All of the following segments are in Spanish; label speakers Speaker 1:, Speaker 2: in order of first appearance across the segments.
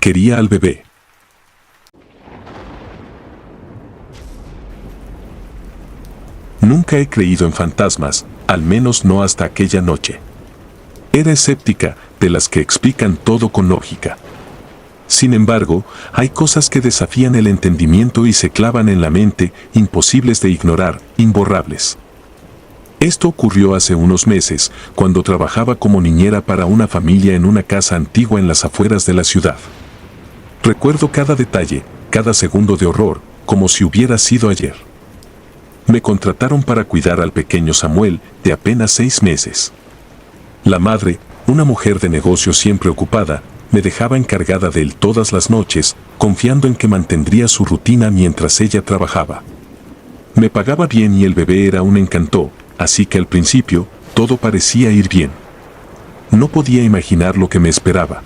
Speaker 1: quería al bebé. Nunca he creído en fantasmas, al menos no hasta aquella noche. Era escéptica, de las que explican todo con lógica. Sin embargo, hay cosas que desafían el entendimiento y se clavan en la mente, imposibles de ignorar, imborrables. Esto ocurrió hace unos meses, cuando trabajaba como niñera para una familia en una casa antigua en las afueras de la ciudad. Recuerdo cada detalle, cada segundo de horror, como si hubiera sido ayer. Me contrataron para cuidar al pequeño Samuel, de apenas 6 meses. La madre, una mujer de negocio siempre ocupada, me dejaba encargada de él todas las noches, confiando en que mantendría su rutina mientras ella trabajaba. Me pagaba bien y el bebé era un encanto, así que al principio, todo parecía ir bien. No podía imaginar lo que me esperaba.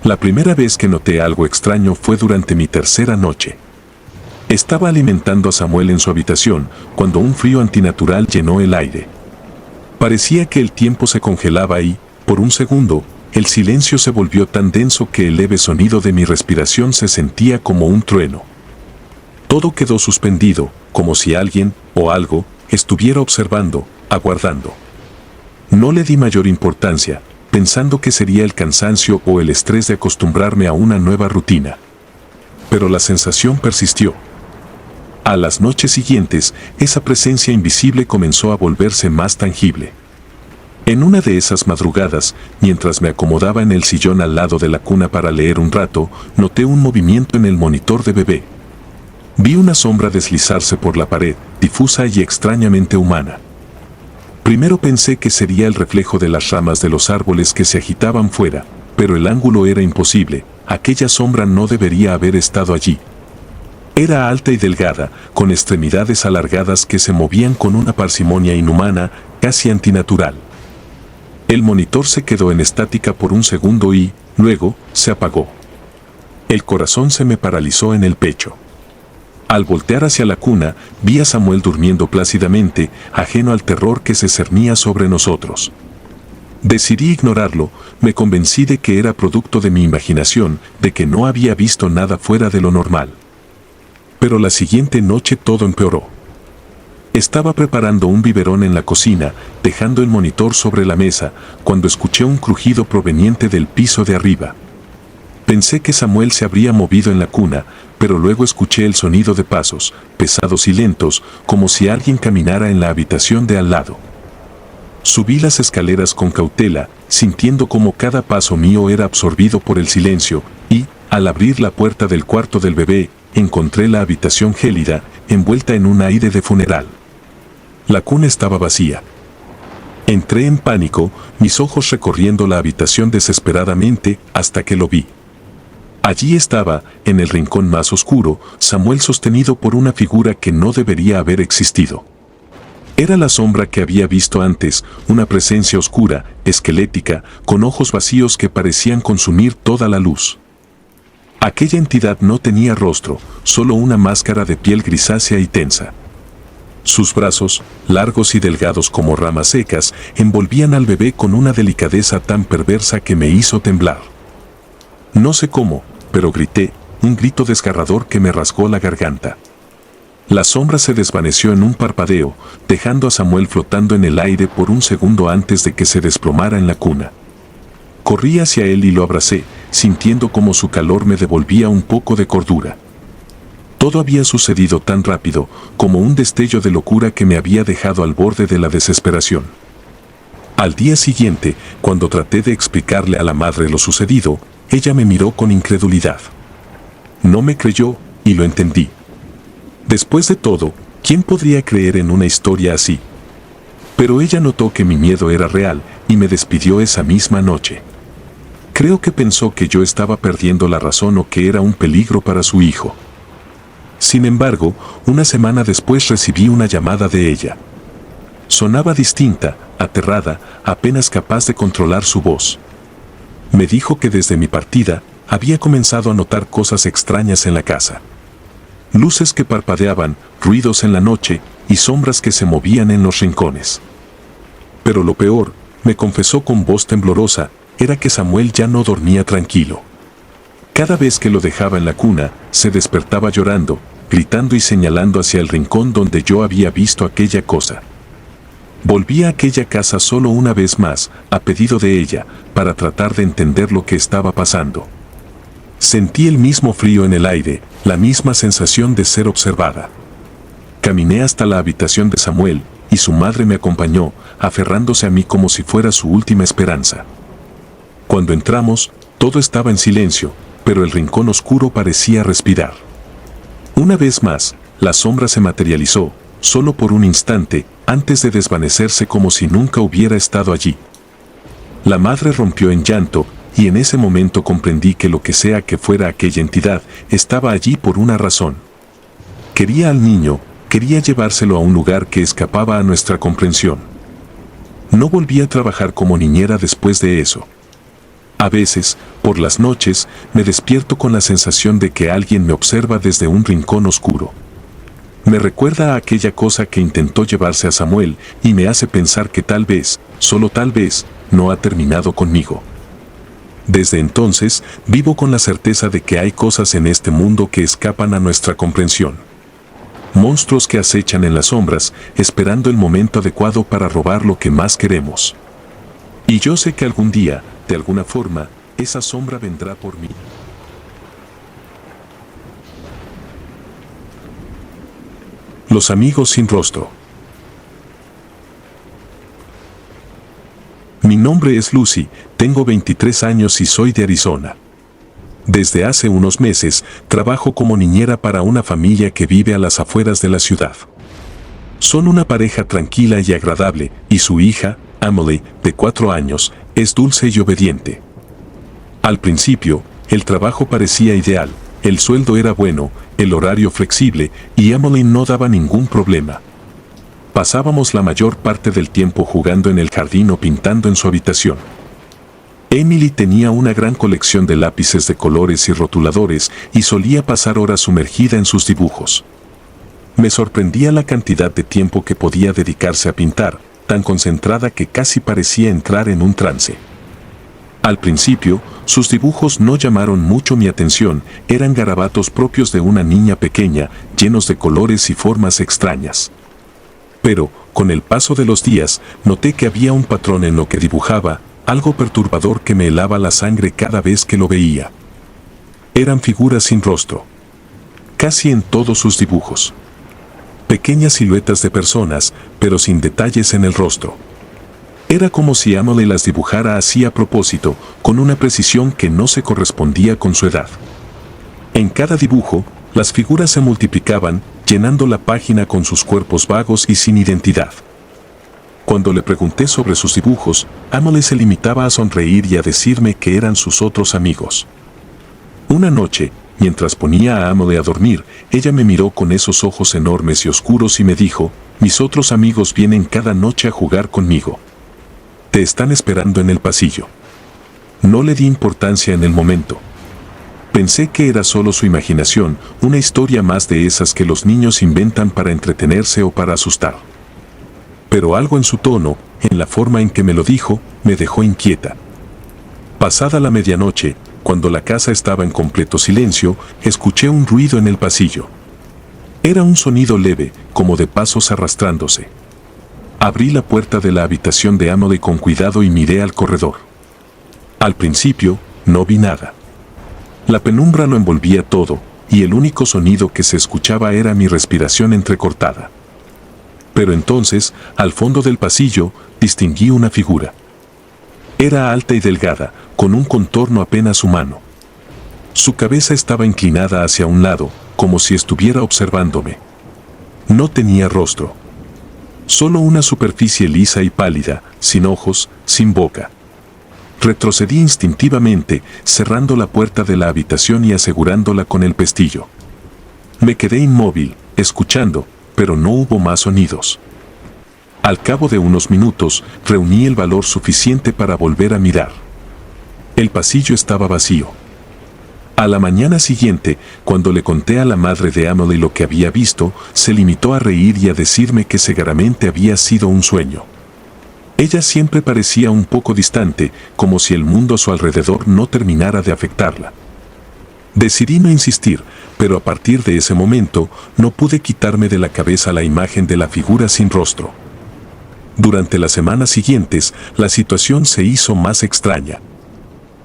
Speaker 1: La primera vez que noté algo extraño fue durante mi tercera noche. Estaba alimentando a Samuel en su habitación, cuando un frío antinatural llenó el aire. Parecía que el tiempo se congelaba y, por un segundo, el silencio se volvió tan denso que el leve sonido de mi respiración se sentía como un trueno. Todo quedó suspendido, como si alguien, o algo, estuviera observando, aguardando. No le di mayor importancia, pensando que sería el cansancio o el estrés de acostumbrarme a una nueva rutina. Pero la sensación persistió. A las noches siguientes, esa presencia invisible comenzó a volverse más tangible. En una de esas madrugadas, mientras me acomodaba en el sillón al lado de la cuna para leer un rato, noté un movimiento en el monitor de bebé. Vi una sombra deslizarse por la pared, difusa y extrañamente humana. Primero pensé que sería el reflejo de las ramas de los árboles que se agitaban fuera, pero el ángulo era imposible, aquella sombra no debería haber estado allí. Era alta y delgada, con extremidades alargadas que se movían con una parsimonia inhumana, casi antinatural. El monitor se quedó en estática por un segundo y, luego, se apagó. El corazón se me paralizó en el pecho. Al voltear hacia la cuna, vi a Samuel durmiendo plácidamente, ajeno al terror que se cernía sobre nosotros. Decidí ignorarlo, me convencí de que era producto de mi imaginación, de que no había visto nada fuera de lo normal. Pero la siguiente noche todo empeoró. Estaba preparando un biberón en la cocina, dejando el monitor sobre la mesa, cuando escuché un crujido proveniente del piso de arriba. Pensé que Samuel se habría movido en la cuna, pero luego escuché el sonido de pasos, pesados y lentos, como si alguien caminara en la habitación de al lado. Subí las escaleras con cautela, sintiendo como cada paso mío era absorbido por el silencio, y, al abrir la puerta del cuarto del bebé, encontré la habitación gélida, envuelta en un aire de funeral. La cuna estaba vacía. Entré en pánico, mis ojos recorriendo la habitación desesperadamente, hasta que lo vi. Allí estaba, en el rincón más oscuro, Samuel sostenido por una figura que no debería haber existido. Era la sombra que había visto antes, una presencia oscura, esquelética, con ojos vacíos que parecían consumir toda la luz. Aquella entidad no tenía rostro, solo una máscara de piel grisácea y tensa. Sus brazos, largos y delgados como ramas secas, envolvían al bebé con una delicadeza tan perversa que me hizo temblar. No sé cómo, pero grité, un grito desgarrador que me rasgó la garganta. La sombra se desvaneció en un parpadeo, dejando a Samuel flotando en el aire por un segundo antes de que se desplomara en la cuna. Corrí hacia él y lo abracé, sintiendo como su calor me devolvía un poco de cordura. Todo había sucedido tan rápido, como un destello de locura que me había dejado al borde de la desesperación. Al día siguiente, cuando traté de explicarle a la madre lo sucedido, ella me miró con incredulidad. No me creyó, y lo entendí. Después de todo, ¿quién podría creer en una historia así? Pero ella notó que mi miedo era real, y me despidió esa misma noche. Creo que pensó que yo estaba perdiendo la razón o que era un peligro para su hijo. Sin embargo, una semana después recibí una llamada de ella. Sonaba distinta, aterrada, apenas capaz de controlar su voz. Me dijo que desde mi partida, había comenzado a notar cosas extrañas en la casa. Luces que parpadeaban, ruidos en la noche y sombras que se movían en los rincones. Pero lo peor, me confesó con voz temblorosa, era que Samuel ya no dormía tranquilo. Cada vez que lo dejaba en la cuna, se despertaba llorando, gritando y señalando hacia el rincón donde yo había visto aquella cosa. Volví a aquella casa solo una vez más, a pedido de ella, para tratar de entender lo que estaba pasando. Sentí el mismo frío en el aire, la misma sensación de ser observada. Caminé hasta la habitación de Samuel, y su madre me acompañó, aferrándose a mí como si fuera su última esperanza. Cuando entramos, todo estaba en silencio, pero el rincón oscuro parecía respirar. Una vez más, la sombra se materializó, solo por un instante, antes de desvanecerse como si nunca hubiera estado allí. La madre rompió en llanto, y en ese momento comprendí que lo que sea que fuera aquella entidad, estaba allí por una razón. Quería al niño, quería llevárselo a un lugar que escapaba a nuestra comprensión. No volví a trabajar como niñera después de eso. A veces, por las noches, me despierto con la sensación de que alguien me observa desde un rincón oscuro. Me recuerda a aquella cosa que intentó llevarse a Samuel y me hace pensar que tal vez, solo tal vez, no ha terminado conmigo. Desde entonces, vivo con la certeza de que hay cosas en este mundo que escapan a nuestra comprensión. Monstruos que acechan en las sombras, esperando el momento adecuado para robar lo que más queremos. Y yo sé que algún día, de alguna forma, esa sombra vendrá por mí. Los amigos sin rostro. Mi nombre es Lucy, tengo 23 años y soy de Arizona. Desde hace unos meses, trabajo como niñera para una familia que vive a las afueras de la ciudad. Son una pareja tranquila y agradable, y su hija, Emily, de 4 años, es dulce y obediente. Al principio, el trabajo parecía ideal, el sueldo era bueno, el horario flexible, y Emily no daba ningún problema. Pasábamos la mayor parte del tiempo jugando en el jardín o pintando en su habitación. Emily tenía una gran colección de lápices de colores y rotuladores y solía pasar horas sumergida en sus dibujos. Me sorprendía la cantidad de tiempo que podía dedicarse a pintar, tan concentrada que casi parecía entrar en un trance. Al principio, sus dibujos no llamaron mucho mi atención, eran garabatos propios de una niña pequeña, llenos de colores y formas extrañas. Pero, con el paso de los días, noté que había un patrón en lo que dibujaba, algo perturbador que me helaba la sangre cada vez que lo veía. Eran figuras sin rostro. Casi en todos sus dibujos. Pequeñas siluetas de personas, pero sin detalles en el rostro. Era como si Emily las dibujara así a propósito, con una precisión que no se correspondía con su edad. En cada dibujo, las figuras se multiplicaban, llenando la página con sus cuerpos vagos y sin identidad. Cuando le pregunté sobre sus dibujos, Emily se limitaba a sonreír y a decirme que eran sus otros amigos. Una noche, mientras ponía a Emily a dormir, ella me miró con esos ojos enormes y oscuros y me dijo, «Mis otros amigos vienen cada noche a jugar conmigo. Te están esperando en el pasillo». No le di importancia en el momento. Pensé que era solo su imaginación, una historia más de esas que los niños inventan para entretenerse o para asustar. Pero algo en su tono, en la forma en que me lo dijo, me dejó inquieta. Pasada la medianoche, cuando la casa estaba en completo silencio, escuché un ruido en el pasillo. Era un sonido leve, como de pasos arrastrándose. Abrí la puerta de la habitación de Emily con cuidado y miré al corredor. Al principio, no vi nada. La penumbra lo envolvía todo, y el único sonido que se escuchaba era mi respiración entrecortada. Pero entonces, al fondo del pasillo, distinguí una figura. Era alta y delgada, con un contorno apenas humano. Su cabeza estaba inclinada hacia un lado, como si estuviera observándome. No tenía rostro. Solo una superficie lisa y pálida, sin ojos, sin boca. Retrocedí instintivamente, cerrando la puerta de la habitación y asegurándola con el pestillo. Me quedé inmóvil, escuchando, pero no hubo más sonidos. Al cabo de unos minutos, reuní el valor suficiente para volver a mirar. El pasillo estaba vacío. A la mañana siguiente, cuando le conté a la madre de Emily lo que había visto, se limitó a reír y a decirme que seguramente había sido un sueño. Ella siempre parecía un poco distante, como si el mundo a su alrededor no terminara de afectarla. Decidí no insistir, pero a partir de ese momento no pude quitarme de la cabeza la imagen de la figura sin rostro. Durante las semanas siguientes, la situación se hizo más extraña.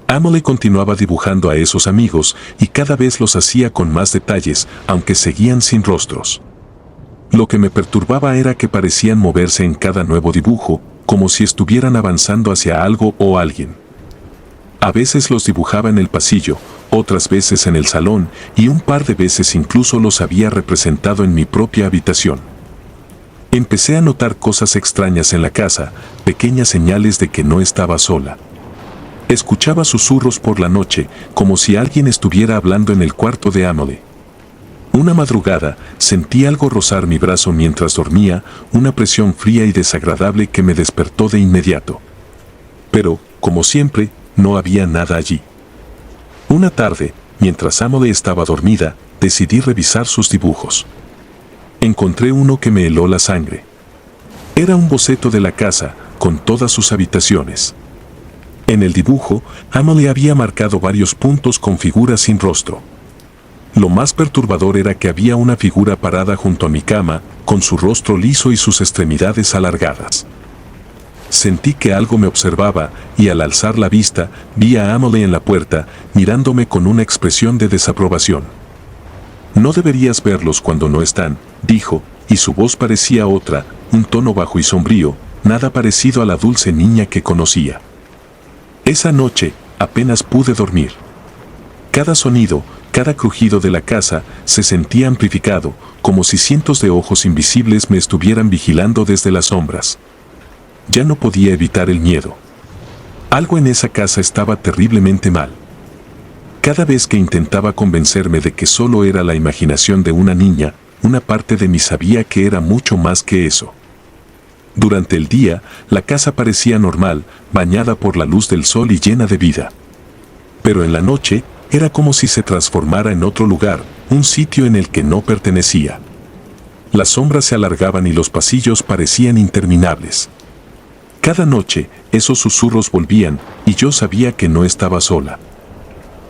Speaker 1: Emily continuaba dibujando a esos amigos y cada vez los hacía con más detalles, aunque seguían sin rostros. Lo que me perturbaba era que parecían moverse en cada nuevo dibujo, como si estuvieran avanzando hacia algo o alguien. A veces los dibujaba en el pasillo, otras veces en el salón y un par de veces incluso los había representado en mi propia habitación. Empecé a notar cosas extrañas en la casa, pequeñas señales de que no estaba sola. Escuchaba susurros por la noche, como si alguien estuviera hablando en el cuarto de Emily. Una madrugada, sentí algo rozar mi brazo mientras dormía, una presión fría y desagradable que me despertó de inmediato. Pero, como siempre, no había nada allí. Una tarde, mientras Emily estaba dormida, decidí revisar sus dibujos. Encontré uno que me heló la sangre. Era un boceto de la casa, con todas sus habitaciones. En el dibujo, Emily había marcado varios puntos con figuras sin rostro. Lo más perturbador era que había una figura parada junto a mi cama, con su rostro liso y sus extremidades alargadas. Sentí que algo me observaba, y al alzar la vista, vi a Emily en la puerta, mirándome con una expresión de desaprobación. «No deberías verlos cuando no están», dijo, y su voz parecía otra, un tono bajo y sombrío, nada parecido a la dulce niña que conocía. Esa noche, apenas pude dormir. Cada sonido, cada crujido de la casa, se sentía amplificado, como si cientos de ojos invisibles me estuvieran vigilando desde las sombras. Ya no podía evitar el miedo. Algo en esa casa estaba terriblemente mal. Cada vez que intentaba convencerme de que solo era la imaginación de una niña, una parte de mí sabía que era mucho más que eso. Durante el día, la casa parecía normal, bañada por la luz del sol y llena de vida. Pero en la noche, era como si se transformara en otro lugar, un sitio en el que no pertenecía. Las sombras se alargaban y los pasillos parecían interminables. Cada noche, esos susurros volvían, y yo sabía que no estaba sola.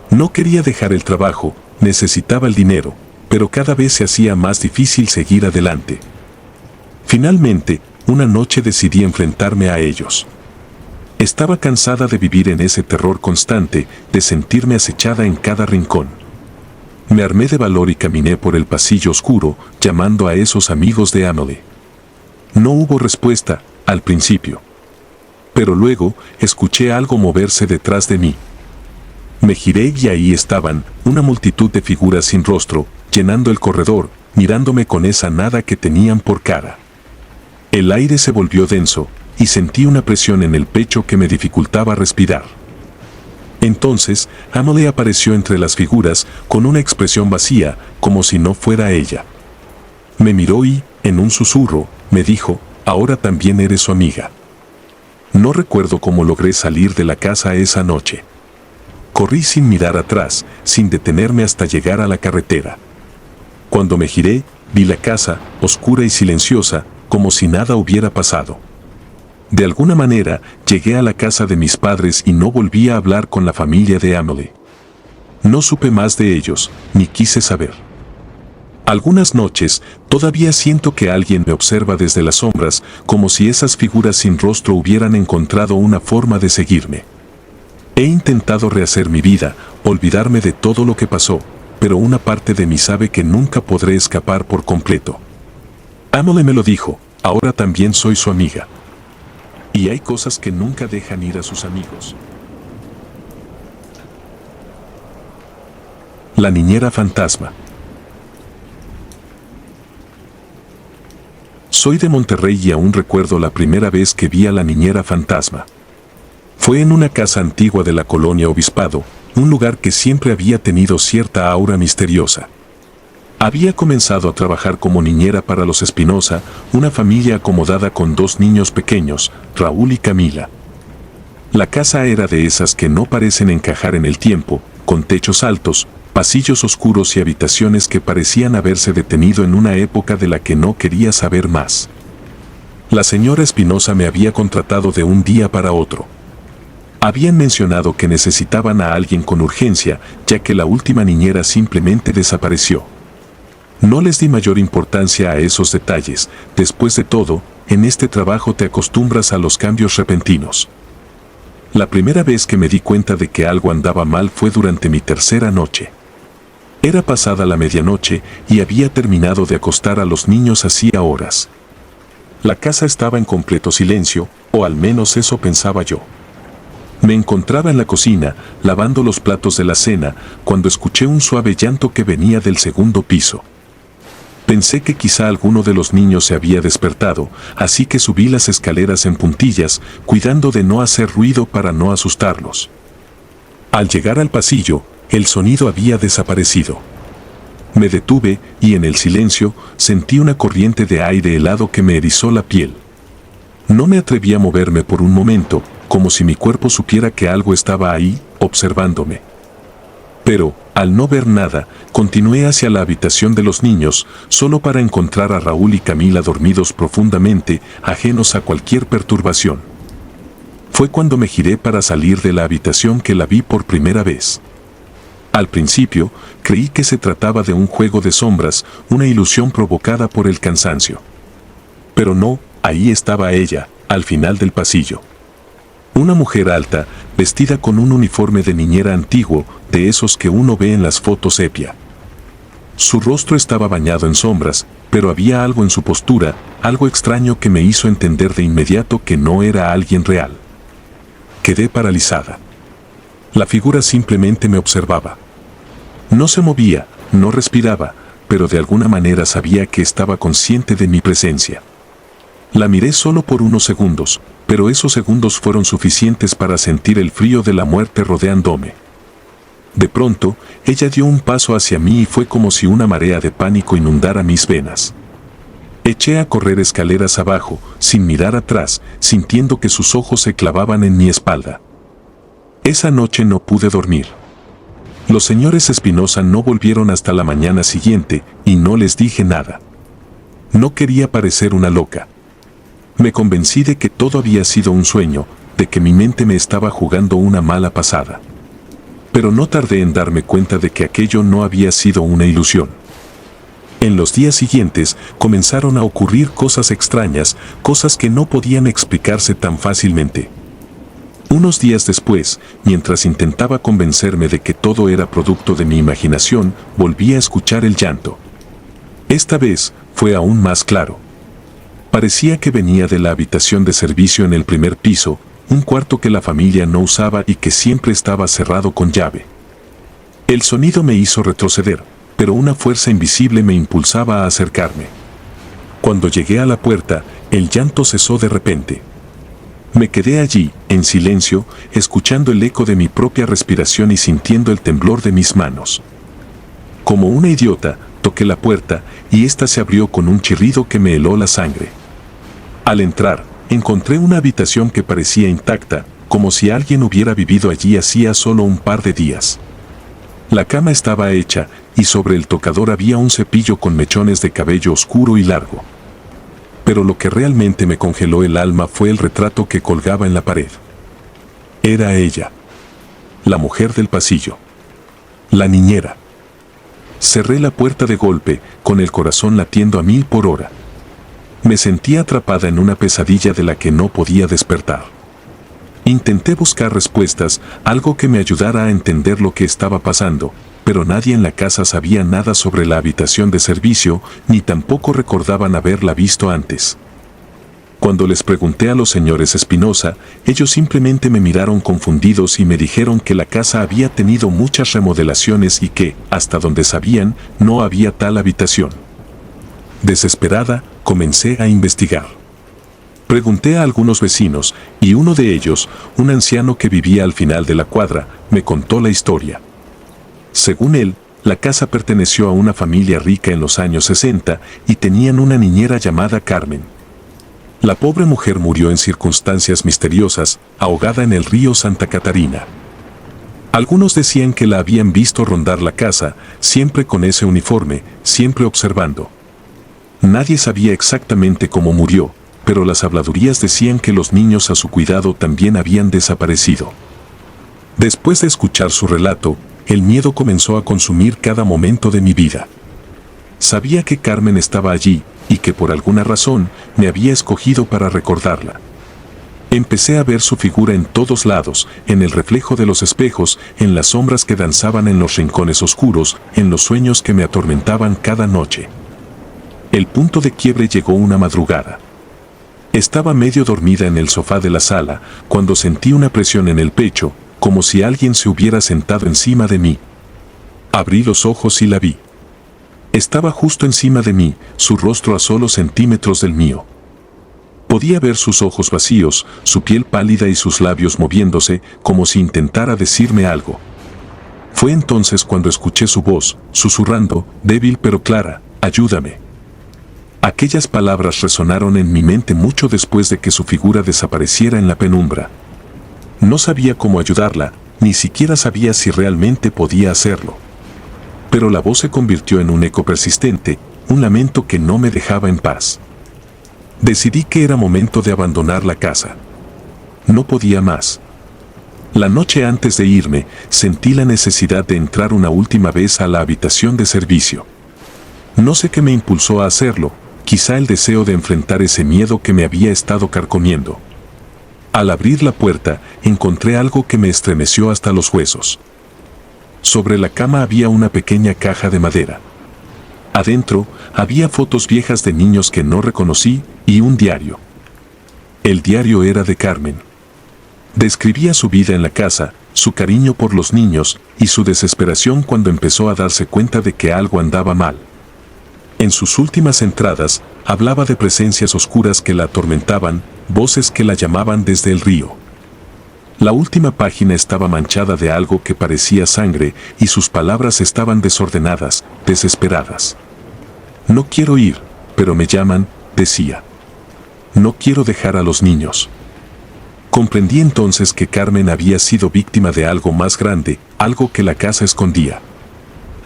Speaker 1: No quería dejar el trabajo, necesitaba el dinero, pero cada vez se hacía más difícil seguir adelante. Finalmente, una noche decidí enfrentarme a ellos. Estaba cansada de vivir en ese terror constante, de sentirme acechada en cada rincón. Me armé de valor y caminé por el pasillo oscuro, llamando a esos amigos de Emily. No hubo respuesta, al principio. Pero luego, escuché algo moverse detrás de mí. Me giré y ahí estaban, una multitud de figuras sin rostro, llenando el corredor, mirándome con esa nada que tenían por cara. El aire se volvió denso, y sentí una presión en el pecho que me dificultaba respirar. Entonces, Emily apareció entre las figuras, con una expresión vacía, como si no fuera ella. Me miró y, en un susurro, me dijo, «Ahora también eres su amiga». No recuerdo cómo logré salir de la casa esa noche. Corrí sin mirar atrás, sin detenerme hasta llegar a la carretera. Cuando me giré, vi la casa, oscura y silenciosa, como si nada hubiera pasado. De alguna manera, llegué a la casa de mis padres y no volví a hablar con la familia de Emily. No supe más de ellos, ni quise saber. Algunas noches, todavía siento que alguien me observa desde las sombras, como si esas figuras sin rostro hubieran encontrado una forma de seguirme. He intentado rehacer mi vida, olvidarme de todo lo que pasó, pero una parte de mí sabe que nunca podré escapar por completo. Emily me lo dijo, ahora también soy su amiga. Y hay cosas que nunca dejan ir a sus amigos. La niñera fantasma. Soy de Monterrey y aún recuerdo la primera vez que vi a la niñera fantasma. Fue en una casa antigua de la colonia Obispado, un lugar que siempre había tenido cierta aura misteriosa. Había comenzado a trabajar como niñera para los Espinosa, una familia acomodada con 2 niños pequeños, Raúl y Camila. La casa era de esas que no parecen encajar en el tiempo, con techos altos, pasillos oscuros y habitaciones que parecían haberse detenido en una época de la que no quería saber más. La señora Espinosa me había contratado de un día para otro. Habían mencionado que necesitaban a alguien con urgencia, ya que la última niñera simplemente desapareció. No les di mayor importancia a esos detalles. Después de todo, en este trabajo te acostumbras a los cambios repentinos. La primera vez que me di cuenta de que algo andaba mal fue durante mi tercera noche. Era pasada la medianoche y había terminado de acostar a los niños hacía horas. La casa estaba en completo silencio, o al menos eso pensaba yo. Me encontraba en la cocina, lavando los platos de la cena, cuando escuché un suave llanto que venía del segundo piso. Pensé que quizá alguno de los niños se había despertado, así que subí las escaleras en puntillas, cuidando de no hacer ruido para no asustarlos. Al llegar al pasillo, el sonido había desaparecido. Me detuve y en el silencio sentí una corriente de aire helado que me erizó la piel. No me atreví a moverme por un momento, como si mi cuerpo supiera que algo estaba ahí, observándome. Pero, al no ver nada, continué hacia la habitación de los niños, solo para encontrar a Raúl y Camila dormidos profundamente, ajenos a cualquier perturbación. Fue cuando me giré para salir de la habitación que la vi por primera vez. Al principio, creí que se trataba de un juego de sombras, una ilusión provocada por el cansancio. Pero no, ahí estaba ella, al final del pasillo. Una mujer alta, vestida con un uniforme de niñera antiguo, de esos que uno ve en las fotos sepia. Su rostro estaba bañado en sombras, pero había algo en su postura, algo extraño que me hizo entender de inmediato que no era alguien real. Quedé paralizada. La figura simplemente me observaba. No se movía, no respiraba, pero de alguna manera sabía que estaba consciente de mi presencia. La miré solo por unos segundos, pero esos segundos fueron suficientes para sentir el frío de la muerte rodeándome. De pronto, ella dio un paso hacia mí y fue como si una marea de pánico inundara mis venas. Eché a correr escaleras abajo, sin mirar atrás, sintiendo que sus ojos se clavaban en mi espalda. Esa noche no pude dormir. Los señores Espinosa no volvieron hasta la mañana siguiente y no les dije nada. No quería parecer una loca. Me convencí de que todo había sido un sueño, de que mi mente me estaba jugando una mala pasada. Pero no tardé en darme cuenta de que aquello no había sido una ilusión. En los días siguientes comenzaron a ocurrir cosas extrañas, cosas que no podían explicarse tan fácilmente. Unos días después, mientras intentaba convencerme de que todo era producto de mi imaginación, volví a escuchar el llanto. Esta vez fue aún más claro. Parecía que venía de la habitación de servicio en el primer piso, un cuarto que la familia no usaba y que siempre estaba cerrado con llave. El sonido me hizo retroceder, pero una fuerza invisible me impulsaba a acercarme. Cuando llegué a la puerta, el llanto cesó de repente. Me quedé allí, en silencio, escuchando el eco de mi propia respiración y sintiendo el temblor de mis manos. Como una idiota, toqué la puerta y ésta se abrió con un chirrido que me heló la sangre. Al entrar, encontré una habitación que parecía intacta, como si alguien hubiera vivido allí hacía solo un par de días. La cama estaba hecha, y sobre el tocador había un cepillo con mechones de cabello oscuro y largo. Pero lo que realmente me congeló el alma fue el retrato que colgaba en la pared. Era ella. La mujer del pasillo. La niñera. Cerré la puerta de golpe, con el corazón latiendo a 1000 por hora. Me sentía atrapada en una pesadilla de la que no podía despertar. Intenté buscar respuestas, algo que me ayudara a entender lo que estaba pasando, pero nadie en la casa sabía nada sobre la habitación de servicio, ni tampoco recordaban haberla visto antes. Cuando les pregunté a los señores Espinosa, ellos simplemente me miraron confundidos y me dijeron que la casa había tenido muchas remodelaciones y que, hasta donde sabían, no había tal habitación. Desesperada, comencé a investigar. Pregunté a algunos vecinos, y uno de ellos, un anciano que vivía al final de la cuadra, me contó la historia. Según él, la casa perteneció a una familia rica en los años 60 y tenían una niñera llamada Carmen. La pobre mujer murió en circunstancias misteriosas, ahogada en el río Santa Catarina. Algunos decían que la habían visto rondar la casa, siempre con ese uniforme, siempre observando. Nadie sabía exactamente cómo murió, pero las habladurías decían que los niños a su cuidado también habían desaparecido. Después de escuchar su relato, el miedo comenzó a consumir cada momento de mi vida. Sabía que Carmen estaba allí y que por alguna razón me había escogido para recordarla. Empecé a ver su figura en todos lados, en el reflejo de los espejos, en las sombras que danzaban en los rincones oscuros, en los sueños que me atormentaban cada noche. El punto de quiebre llegó una madrugada. Estaba medio dormida en el sofá de la sala, cuando sentí una presión en el pecho, como si alguien se hubiera sentado encima de mí. Abrí los ojos y la vi. Estaba justo encima de mí, su rostro a solo centímetros del mío. Podía ver sus ojos vacíos, su piel pálida y sus labios moviéndose, como si intentara decirme algo. Fue entonces cuando escuché su voz, susurrando, débil pero clara, ayúdame. Aquellas palabras resonaron en mi mente mucho después de que su figura desapareciera en la penumbra. No sabía cómo ayudarla, ni siquiera sabía si realmente podía hacerlo. Pero la voz se convirtió en un eco persistente, un lamento que no me dejaba en paz. Decidí que era momento de abandonar la casa. No podía más. La noche antes de irme, sentí la necesidad de entrar una última vez a la habitación de servicio. No sé qué me impulsó a hacerlo, quizá el deseo de enfrentar ese miedo que me había estado carcomiendo. Al abrir la puerta, encontré algo que me estremeció hasta los huesos. Sobre la cama había una pequeña caja de madera. Adentro, había fotos viejas de niños que no reconocí y un diario. El diario era de Carmen. Describía su vida en la casa, su cariño por los niños y su desesperación cuando empezó a darse cuenta de que algo andaba mal. En sus últimas entradas, hablaba de presencias oscuras que la atormentaban, voces que la llamaban desde el río. La última página estaba manchada de algo que parecía sangre y sus palabras estaban desordenadas, desesperadas. No quiero ir, pero me llaman, decía. No quiero dejar a los niños. Comprendí entonces que Carmen había sido víctima de algo más grande, algo que la casa escondía.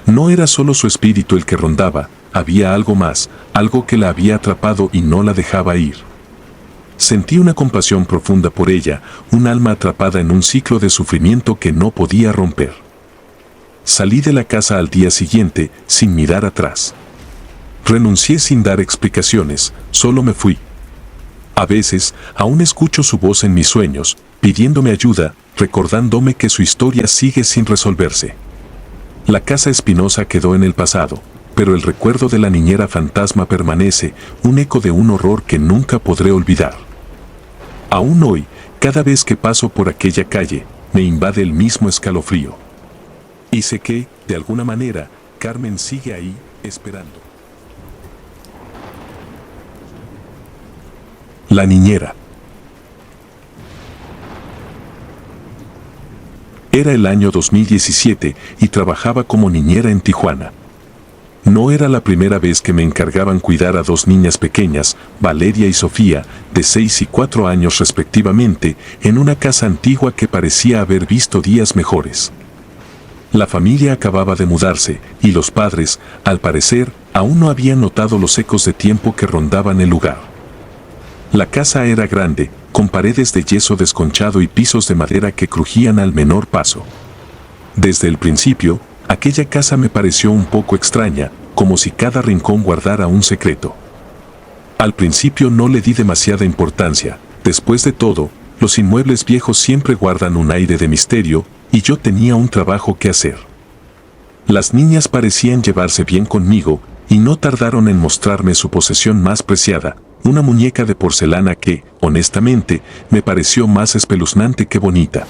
Speaker 1: No era solo su espíritu el que rondaba, había algo más, algo que la había atrapado y no la dejaba ir. Sentí una compasión profunda por ella, un alma atrapada en un ciclo de sufrimiento que no podía romper. Salí de la casa al día siguiente, sin mirar atrás. Renuncié sin dar explicaciones, solo me fui. A veces, aún escucho su voz en mis sueños, pidiéndome ayuda, recordándome que su historia sigue sin resolverse. La casa espinosa quedó en el pasado, pero el recuerdo de la niñera fantasma permanece, un eco de un horror que nunca podré olvidar. Aún hoy, cada vez que paso por aquella calle, me invade el mismo escalofrío. Y sé que, de alguna manera, Carmen sigue ahí, esperando. La niñera. Era el año 2017 y trabajaba como niñera en Tijuana. No era la primera vez que me encargaban cuidar a dos niñas pequeñas, Valeria y Sofía, de 6 y 4 años respectivamente, en una casa antigua que parecía haber visto días mejores. La familia acababa de mudarse, y los padres, al parecer, aún no habían notado los ecos de tiempo que rondaban el lugar. La casa era grande, con paredes de yeso desconchado y pisos de madera que crujían al menor paso. Desde el principio, aquella casa me pareció un poco extraña, como si cada rincón guardara un secreto. Al principio no le di demasiada importancia, después de todo, los inmuebles viejos siempre guardan un aire de misterio, y yo tenía un trabajo que hacer. Las niñas parecían llevarse bien conmigo, y no tardaron en mostrarme su posesión más preciada, una muñeca de porcelana que, honestamente, me pareció más espeluznante que bonita.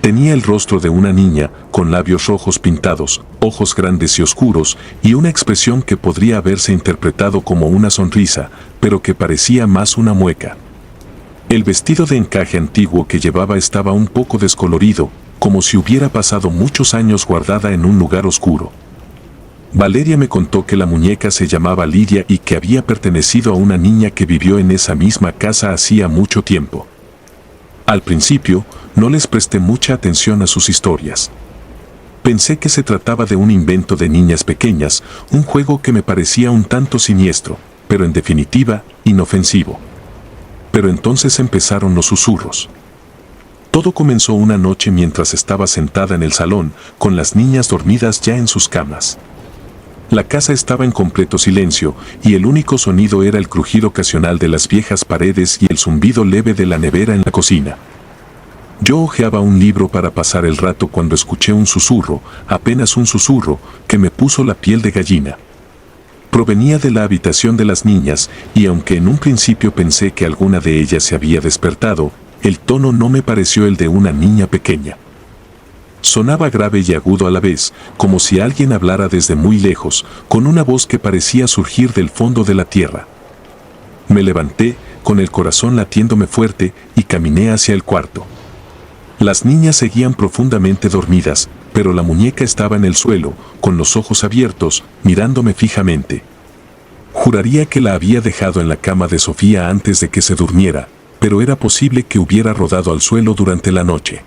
Speaker 1: Tenía el rostro de una niña, con labios rojos pintados, ojos grandes y oscuros, y una expresión que podría haberse interpretado como una sonrisa, pero que parecía más una mueca. El vestido de encaje antiguo que llevaba estaba un poco descolorido, como si hubiera pasado muchos años guardada en un lugar oscuro. Valeria me contó que la muñeca se llamaba Lidia y que había pertenecido a una niña que vivió en esa misma casa hacía mucho tiempo. Al principio, no les presté mucha atención a sus historias. Pensé que se trataba de un invento de niñas pequeñas, un juego que me parecía un tanto siniestro, pero en definitiva, inofensivo. Pero entonces empezaron los susurros. Todo comenzó una noche mientras estaba sentada en el salón, con las niñas dormidas ya en sus camas. La casa estaba en completo silencio, y el único sonido era el crujido ocasional de las viejas paredes y el zumbido leve de la nevera en la cocina. Yo hojeaba un libro para pasar el rato cuando escuché un susurro, apenas un susurro, que me puso la piel de gallina. Provenía de la habitación de las niñas, y aunque en un principio pensé que alguna de ellas se había despertado, el tono no me pareció el de una niña pequeña. Sonaba grave y agudo a la vez, como si alguien hablara desde muy lejos, con una voz que parecía surgir del fondo de la tierra. Me levanté, con el corazón latiéndome fuerte, y caminé hacia el cuarto. Las niñas seguían profundamente dormidas, pero la muñeca estaba en el suelo, con los ojos abiertos, mirándome fijamente. Juraría que la había dejado en la cama de Sofía antes de que se durmiera, pero era posible que hubiera rodado al suelo durante la noche.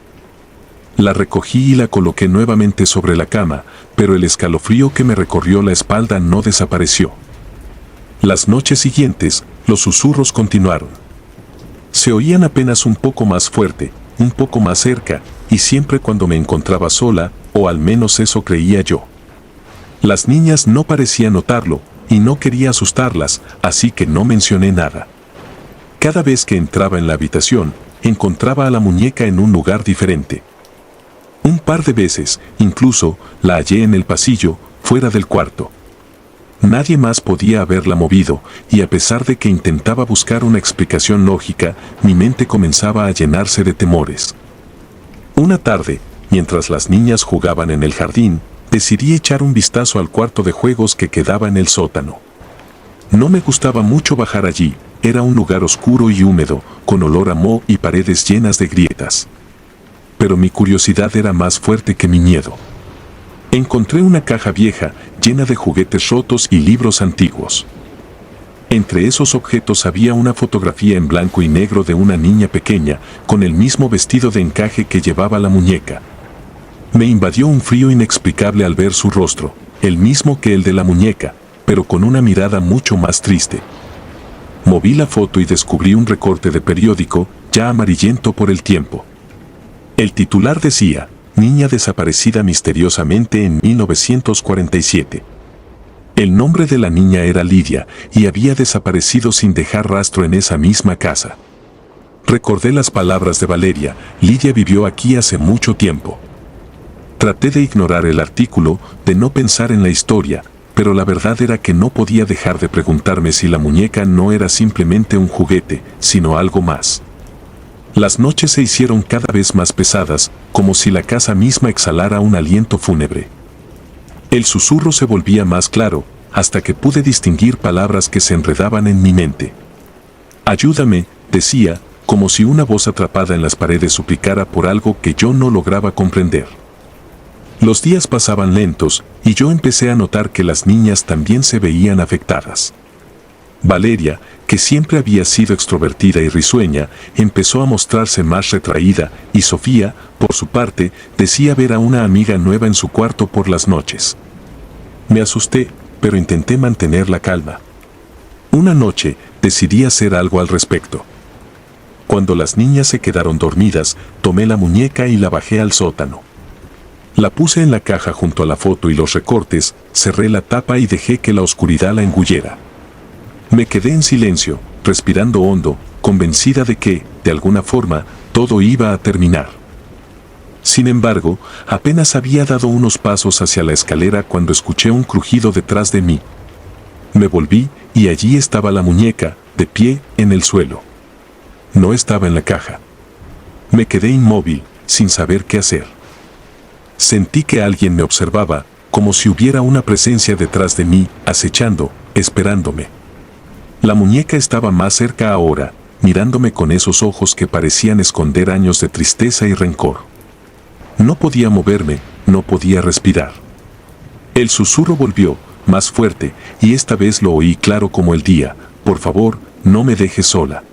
Speaker 1: La recogí y la coloqué nuevamente sobre la cama, pero el escalofrío que me recorrió la espalda no desapareció. Las noches siguientes, los susurros continuaron. Se oían apenas un poco más fuerte, un poco más cerca, y siempre cuando me encontraba sola, o al menos eso creía yo. Las niñas no parecían notarlo, y no quería asustarlas, así que no mencioné nada. Cada vez que entraba en la habitación, encontraba a la muñeca en un lugar diferente. Un par de veces, incluso, la hallé en el pasillo, fuera del cuarto. Nadie más podía haberla movido, y a pesar de que intentaba buscar una explicación lógica, mi mente comenzaba a llenarse de temores. Una tarde, mientras las niñas jugaban en el jardín, decidí echar un vistazo al cuarto de juegos que quedaba en el sótano. No me gustaba mucho bajar allí, era un lugar oscuro y húmedo, con olor a moho y paredes llenas de grietas. Pero mi curiosidad era más fuerte que mi miedo. Encontré una caja vieja, llena de juguetes rotos y libros antiguos. Entre esos objetos había una fotografía en blanco y negro de una niña pequeña, con el mismo vestido de encaje que llevaba la muñeca. Me invadió un frío inexplicable al ver su rostro, el mismo que el de la muñeca, pero con una mirada mucho más triste. Moví la foto y descubrí un recorte de periódico, ya amarillento por el tiempo. El titular decía: Niña desaparecida misteriosamente en 1947. El nombre de la niña era Lidia, y había desaparecido sin dejar rastro en esa misma casa. Recordé las palabras de Valeria: Lidia vivió aquí hace mucho tiempo. Traté de ignorar el artículo, de no pensar en la historia, pero la verdad era que no podía dejar de preguntarme si la muñeca no era simplemente un juguete, sino algo más. Las noches se hicieron cada vez más pesadas, como si la casa misma exhalara un aliento fúnebre. El susurro se volvía más claro, hasta que pude distinguir palabras que se enredaban en mi mente. Ayúdame, decía, como si una voz atrapada en las paredes suplicara por algo que yo no lograba comprender. Los días pasaban lentos, y yo empecé a notar que las niñas también se veían afectadas. Valeria, que siempre había sido extrovertida y risueña, empezó a mostrarse más retraída, y Sofía, por su parte, decía ver a una amiga nueva en su cuarto por las noches. Me asusté, pero intenté mantener la calma. Una noche, decidí hacer algo al respecto. Cuando las niñas se quedaron dormidas, tomé la muñeca y la bajé al sótano. La puse en la caja junto a la foto y los recortes, cerré la tapa y dejé que la oscuridad la engullera. Me quedé en silencio, respirando hondo, convencida de que, de alguna forma, todo iba a terminar. Sin embargo, apenas había dado unos pasos hacia la escalera cuando escuché un crujido detrás de mí. Me volví, y allí estaba la muñeca, de pie, en el suelo. No estaba en la caja. Me quedé inmóvil, sin saber qué hacer. Sentí que alguien me observaba, como si hubiera una presencia detrás de mí, acechando, esperándome. La muñeca estaba más cerca ahora, mirándome con esos ojos que parecían esconder años de tristeza y rencor. No podía moverme, no podía respirar. El susurro volvió, más fuerte, y esta vez lo oí claro como el día: por favor, no me dejes sola.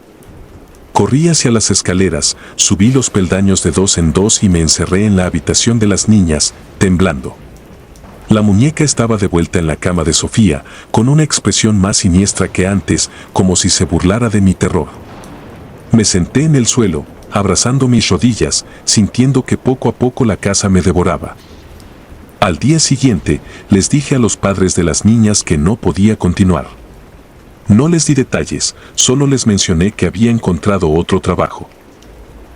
Speaker 1: Corrí hacia las escaleras, subí los peldaños de 2 en 2 y me encerré en la habitación de las niñas, temblando. La muñeca estaba de vuelta en la cama de Sofía, con una expresión más siniestra que antes, como si se burlara de mi terror. Me senté en el suelo, abrazando mis rodillas, sintiendo que poco a poco la casa me devoraba. Al día siguiente, les dije a los padres de las niñas que no podía continuar. No les di detalles, solo les mencioné que había encontrado otro trabajo.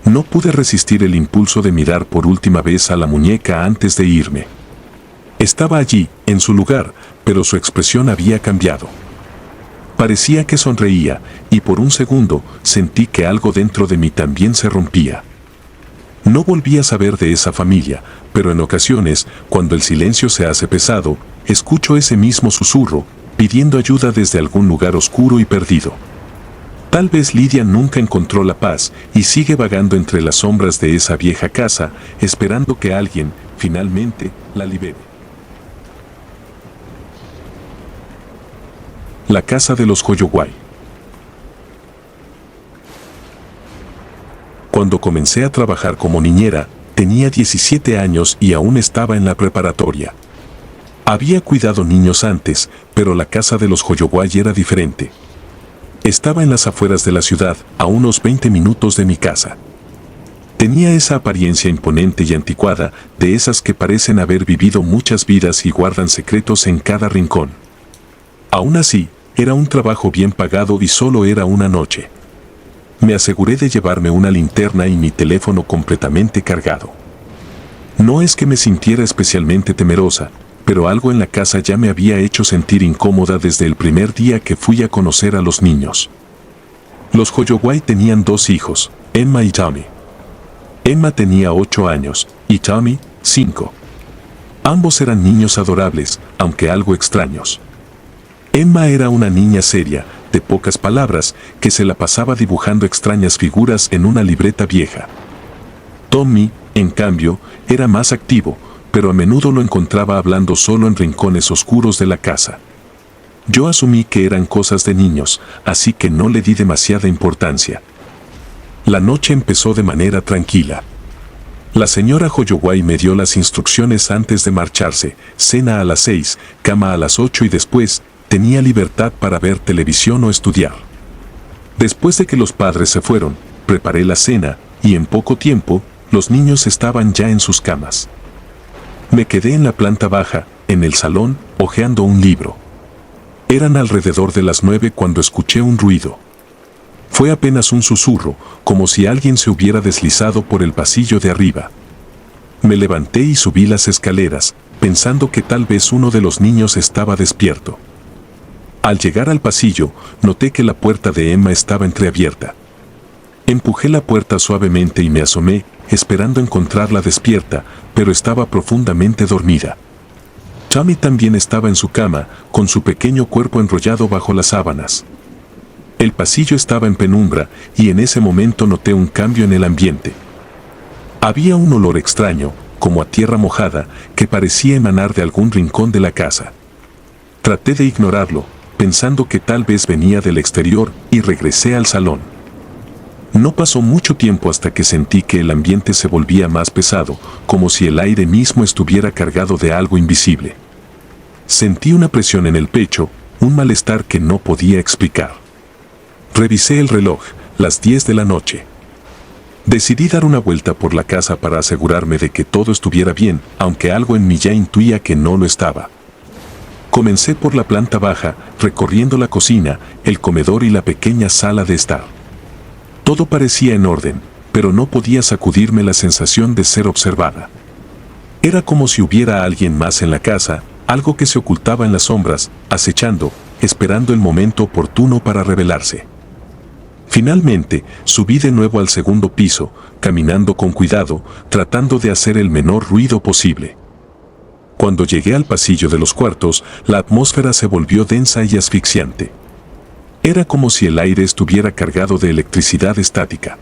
Speaker 1: No pude resistir el impulso de mirar por última vez a la muñeca antes de irme. Estaba allí, en su lugar, pero su expresión había cambiado. Parecía que sonreía, y por un segundo sentí que algo dentro de mí también se rompía. No volví a saber de esa familia, pero en ocasiones, cuando el silencio se hace pesado, escucho ese mismo susurro, pidiendo ayuda desde algún lugar oscuro y perdido. Tal vez Lidia nunca encontró la paz y sigue vagando entre las sombras de esa vieja casa, esperando que alguien, finalmente, la libere. La casa de los Hoyoway. Cuando comencé a trabajar como niñera, tenía 17 años y aún estaba en la preparatoria. Había cuidado niños antes, pero la casa de los Hoyoway era diferente. Estaba en las afueras de la ciudad, a unos 20 minutos de mi casa. Tenía esa apariencia imponente y anticuada, de esas que parecen haber vivido muchas vidas y guardan secretos en cada rincón. Aún así, era un trabajo bien pagado y solo era una noche. Me aseguré de llevarme una linterna y mi teléfono completamente cargado. No es que me sintiera especialmente temerosa, pero algo en la casa ya me había hecho sentir incómoda desde el primer día que fui a conocer a los niños. Los Hoyoway tenían 2 hijos, Emma y Tommy. Emma tenía 8 años, y Tommy, 5. Ambos eran niños adorables, aunque algo extraños. Emma era una niña seria, de pocas palabras, que se la pasaba dibujando extrañas figuras en una libreta vieja. Tommy, en cambio, era más activo, pero a menudo lo encontraba hablando solo en rincones oscuros de la casa. Yo asumí que eran cosas de niños, así que no le di demasiada importancia. La noche empezó de manera tranquila. La señora Hoyoway me dio las instrucciones antes de marcharse: cena a las 6, cama a las 8 y después tenía libertad para ver televisión o estudiar. Después de que los padres se fueron, preparé la cena y en poco tiempo, los niños estaban ya en sus camas. Me quedé en la planta baja, en el salón, hojeando un libro. Eran alrededor de las 9 cuando escuché un ruido. Fue apenas un susurro, como si alguien se hubiera deslizado por el pasillo de arriba. Me levanté y subí las escaleras, pensando que tal vez uno de los niños estaba despierto. Al llegar al pasillo, noté que la puerta de Emma estaba entreabierta. Empujé la puerta suavemente y me asomé, esperando encontrarla despierta, pero estaba profundamente dormida. Tommy también estaba en su cama, con su pequeño cuerpo enrollado bajo las sábanas. El pasillo estaba en penumbra, y en ese momento noté un cambio en el ambiente. Había un olor extraño, como a tierra mojada, que parecía emanar de algún rincón de la casa. Traté de ignorarlo, pensando que tal vez venía del exterior, y regresé al salón. No pasó mucho tiempo hasta que sentí que el ambiente se volvía más pesado, como si el aire mismo estuviera cargado de algo invisible. Sentí una presión en el pecho, un malestar que no podía explicar. Revisé el reloj, las 10 de la noche. Decidí dar una vuelta por la casa para asegurarme de que todo estuviera bien, aunque algo en mí ya intuía que no lo estaba. Comencé por la planta baja, recorriendo la cocina, el comedor y la pequeña sala de estar. Todo parecía en orden, pero no podía sacudirme la sensación de ser observada. Era como si hubiera alguien más en la casa, algo que se ocultaba en las sombras, acechando, esperando el momento oportuno para revelarse. Finalmente, subí de nuevo al segundo piso, caminando con cuidado, tratando de hacer el menor ruido posible. Cuando llegué al pasillo de los cuartos, la atmósfera se volvió densa y asfixiante. Era como si el aire estuviera cargado de electricidad estática.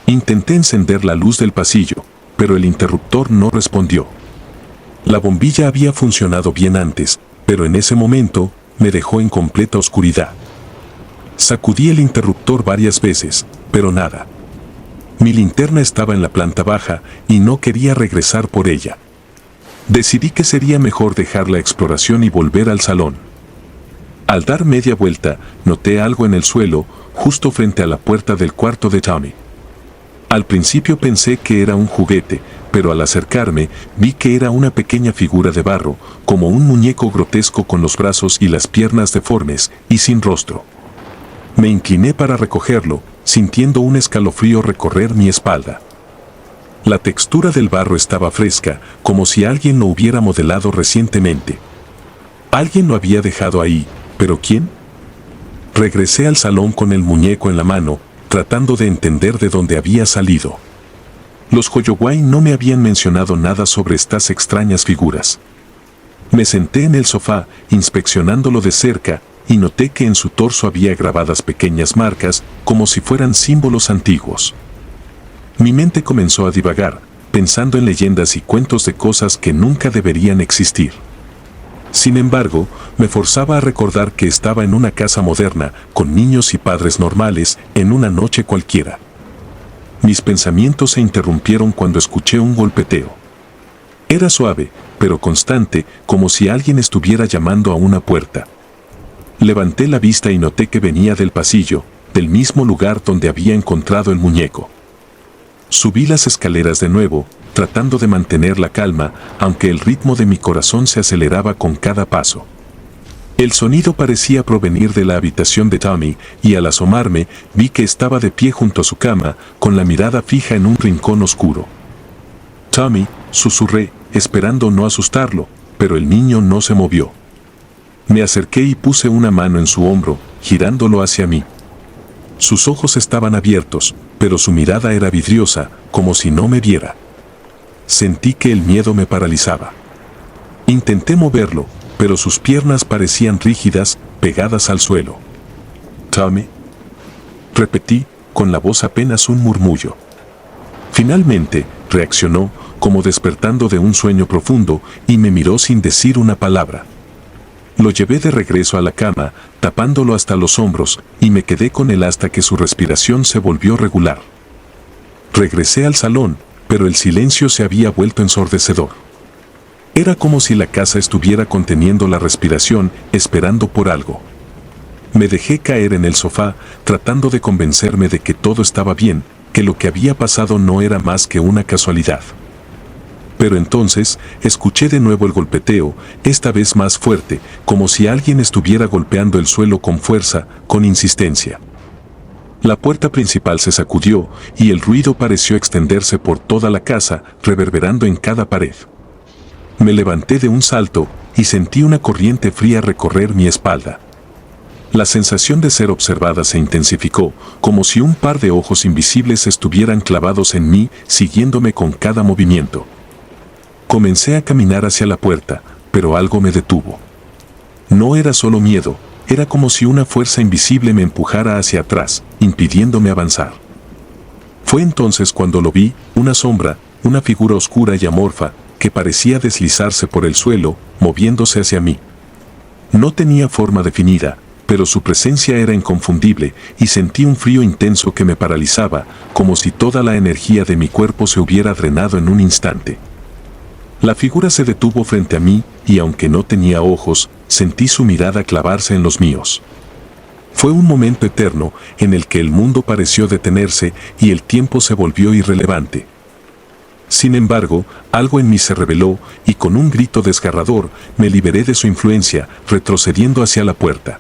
Speaker 1: Intenté encender la luz del pasillo, pero el interruptor no respondió. La bombilla había funcionado bien antes, pero en ese momento, me dejó en completa oscuridad. Sacudí el interruptor varias veces, pero nada. Mi linterna estaba en la planta baja y no quería regresar por ella. Decidí que sería mejor dejar la exploración y volver al salón. Al dar media vuelta, noté algo en el suelo, justo frente a la puerta del cuarto de Tommy. Al principio pensé que era un juguete, pero al acercarme vi que era una pequeña figura de barro, como un muñeco grotesco con los brazos y las piernas deformes y sin rostro. Me incliné para recogerlo, sintiendo un escalofrío recorrer mi espalda. La textura del barro estaba fresca, como si alguien lo hubiera modelado recientemente. Alguien lo había dejado ahí, ¿pero quién? Regresé al salón con el muñeco en la mano, tratando de entender de dónde había salido. Los Hoyowai no me habían mencionado nada sobre estas extrañas figuras. Me senté en el sofá, inspeccionándolo de cerca, y noté que en su torso había grabadas pequeñas marcas, como si fueran símbolos antiguos. Mi mente comenzó a divagar, pensando en leyendas y cuentos de cosas que nunca deberían existir. Sin embargo, me forzaba a recordar que estaba en una casa moderna, con niños y padres normales, en una noche cualquiera. Mis pensamientos se interrumpieron cuando escuché un golpeteo. Era suave, pero constante, como si alguien estuviera llamando a una puerta. Levanté la vista y noté que venía del pasillo, del mismo lugar donde había encontrado el muñeco. Subí las escaleras de nuevo, tratando de mantener la calma, aunque el ritmo de mi corazón se aceleraba con cada paso. El sonido parecía provenir de la habitación de Tommy, y al asomarme, vi que estaba de pie junto a su cama, con la mirada fija en un rincón oscuro. «Tommy», susurré, esperando no asustarlo, pero el niño no se movió. Me acerqué y puse una mano en su hombro, girándolo hacia mí. Sus ojos estaban abiertos, pero su mirada era vidriosa, como si no me viera. Sentí que el miedo me paralizaba. Intenté moverlo, pero sus piernas parecían rígidas, pegadas al suelo. «Tommy», repetí, con la voz apenas un murmullo. Finalmente, reaccionó, como despertando de un sueño profundo, y me miró sin decir una palabra. Lo llevé de regreso a la cama, tapándolo hasta los hombros, y me quedé con él hasta que su respiración se volvió regular. Regresé al salón, pero el silencio se había vuelto ensordecedor. Era como si la casa estuviera conteniendo la respiración, esperando por algo. Me dejé caer en el sofá, tratando de convencerme de que todo estaba bien, que lo que había pasado no era más que una casualidad. Pero entonces, escuché de nuevo el golpeteo, esta vez más fuerte, como si alguien estuviera golpeando el suelo con fuerza, con insistencia. La puerta principal se sacudió, y el ruido pareció extenderse por toda la casa, reverberando en cada pared. Me levanté de un salto, y sentí una corriente fría recorrer mi espalda. La sensación de ser observada se intensificó, como si un par de ojos invisibles estuvieran clavados en mí, siguiéndome con cada movimiento. Comencé a caminar hacia la puerta, pero algo me detuvo. No era solo miedo, era como si una fuerza invisible me empujara hacia atrás, impidiéndome avanzar. Fue entonces cuando lo vi, una sombra, una figura oscura y amorfa, que parecía deslizarse por el suelo, moviéndose hacia mí. No tenía forma definida, pero su presencia era inconfundible, y sentí un frío intenso que me paralizaba, como si toda la energía de mi cuerpo se hubiera drenado en un instante. La figura se detuvo frente a mí, y aunque no tenía ojos, sentí su mirada clavarse en los míos. Fue un momento eterno, en el que el mundo pareció detenerse, y el tiempo se volvió irrelevante. Sin embargo, algo en mí se rebeló, y con un grito desgarrador, me liberé de su influencia, retrocediendo hacia la puerta.